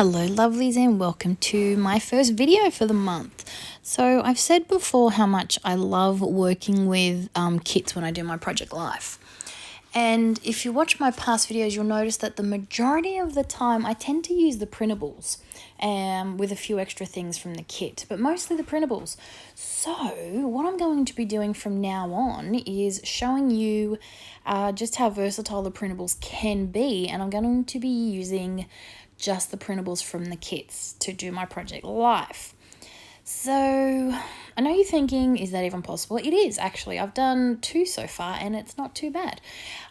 Hello lovelies and welcome to my first video for the month. So I've said before how much I love working with kits when I do my project life. And if you watch my past videos, you'll notice that the majority of the time I tend to use the printables with a few extra things from the kit, but mostly the printables. So what I'm going to be doing from now on is showing you just how versatile the printables can be, and I'm going to be using just the printables from the kits to do my project life. So I know you're thinking, is that even possible? It is actually. I've done 2 so far and it's not too bad.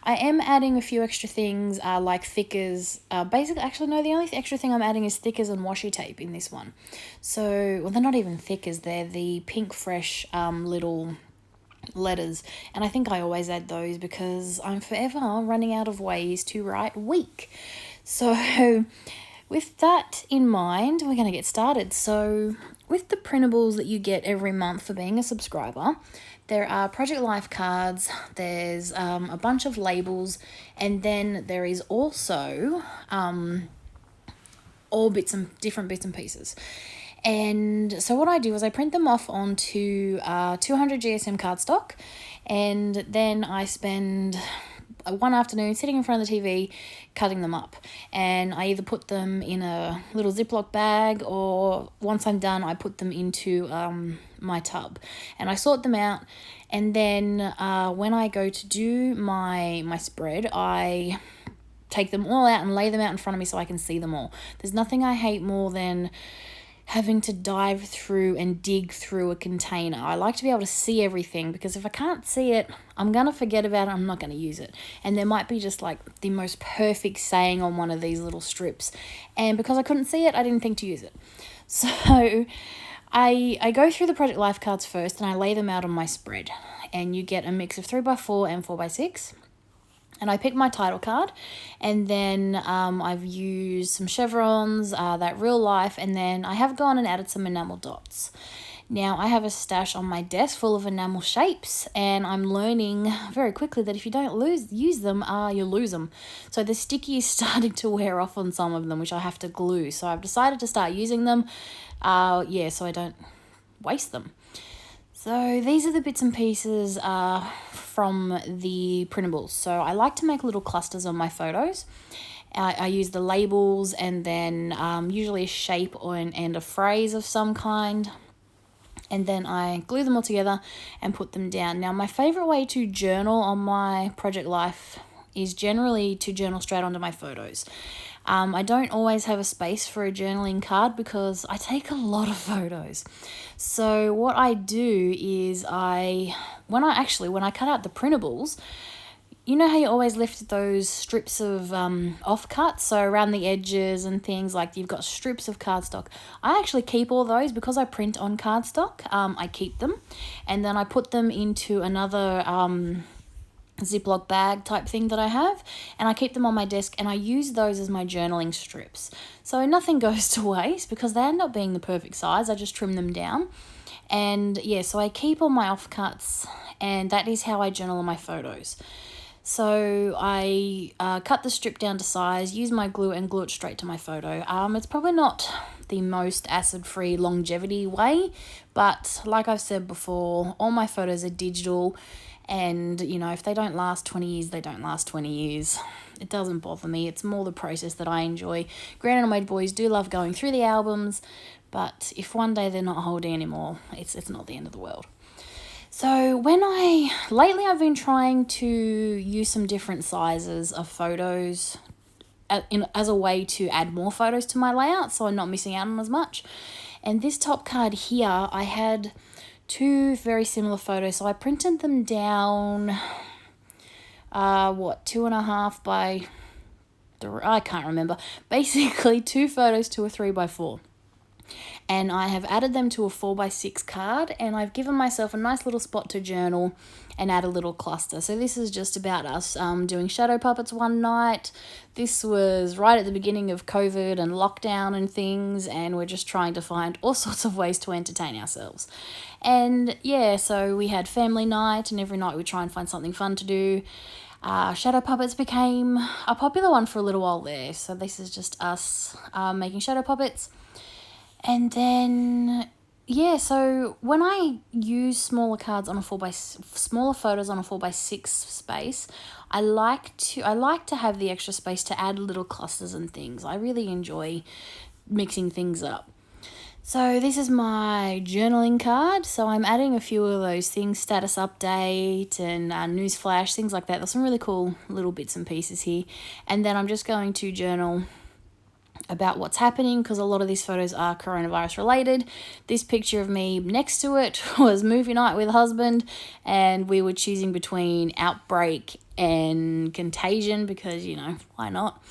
I am adding a few extra things like thickers. The only extra thing I'm adding is thickers and washi tape in this one. So, well, they're not even thickers. They're the Pink Fresh little letters, and I think I always add those because I'm forever running out of ways to write week. So with that in mind, we're going to get started. So with the printables that you get every month for being a subscriber, there are Project Life cards, there's a bunch of labels, and then there is also all different bits and pieces. And so what I do is I print them off onto 200 GSM cardstock, and then I spend one afternoon sitting in front of the TV cutting them up, and I either put them in a little Ziploc bag, or once I'm done I put them into my tub and I sort them out. And then when I go to do my spread, I take them all out and lay them out in front of me so I can see them all. There's nothing I hate more than having to dive through and dig through a container. I like to be able to see everything, because if I can't see it, I'm going to forget about it, I'm not going to use it. And there might be just like the most perfect saying on one of these little strips, and because I couldn't see it, I didn't think to use it. So I go through the Project Life cards first and I lay them out on my spread, and you get a mix of 3x4 and 4x6. And I pick my title card, and then I've used some chevrons, that real life, and then I have gone and added some enamel dots. Now I have a stash on my desk full of enamel shapes, and I'm learning very quickly that if you don't use them, you lose them. So the sticky is starting to wear off on some of them, which I have to glue. So I've decided to start using them, so I don't waste them. So these are the bits and pieces from the printables. So I like to make little clusters on my photos. I use the labels, and then usually a shape and a phrase of some kind. And then I glue them all together and put them down. Now my favourite way to journal on my Project Life is generally to journal straight onto my photos. I don't always have a space for a journaling card because I take a lot of photos. So what I do is when I cut out the printables, you know how you always left those strips of offcuts, so around the edges and things, like you've got strips of cardstock. I actually keep all those because I print on cardstock. I keep them, and then I put them into another Ziploc bag type thing that I have, and I keep them on my desk, and I use those as my journaling strips. So nothing goes to waste because they end up being the perfect size. I just trim them down, and so I keep all my offcuts, and that is how I journal on my photos. So I cut the strip down to size, use my glue, and glue it straight to my photo. It's probably not the most acid-free longevity way, but like I've said before, all my photos are digital. And, if they don't last 20 years, they don't last 20 years. It doesn't bother me. It's more the process that I enjoy. Granted, my boys do love going through the albums, but if one day they're not holding anymore, it's not the end of the world. So lately I've been trying to use some different sizes of photos as a way to add more photos to my layout, so I'm not missing out on as much. And this top card here, I had 2 very similar photos, so I printed them down 2.5 by 3, I can't remember, basically 2 photos to a 3x4, and I have added them to a 4x6 card, and I've given myself a nice little spot to journal and add a little cluster. So this is just about us doing shadow puppets one night. This was right at the beginning of COVID and lockdown and things, and we're just trying to find all sorts of ways to entertain ourselves. And so we had family night, and every night we try and find something fun to do. Shadow puppets became a popular one for a little while there. So this is just us making shadow puppets. And then, yeah, so when I use smaller cards on a smaller photos on a 4x6 space, I like to have the extra space to add little clusters and things. I really enjoy mixing things up. So this is my journaling card. So I'm adding a few of those things, status update and news flash, things like that. There's some really cool little bits and pieces here. And then I'm just going to journal about what's happening, because a lot of these photos are coronavirus related. This picture of me next to it was movie night with husband, and we were choosing between outbreak and contagion because, you know, why not?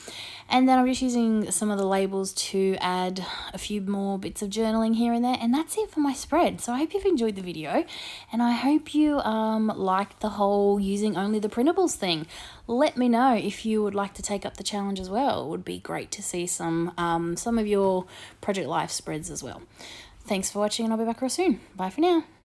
And then I'm just using some of the labels to add a few more bits of journaling here and there. And that's it for my spread. So I hope you've enjoyed the video. And I hope you liked the whole using only the printables thing. Let me know if you would like to take up the challenge as well. It would be great to see some of your Project Life spreads as well. Thanks for watching, and I'll be back real soon. Bye for now.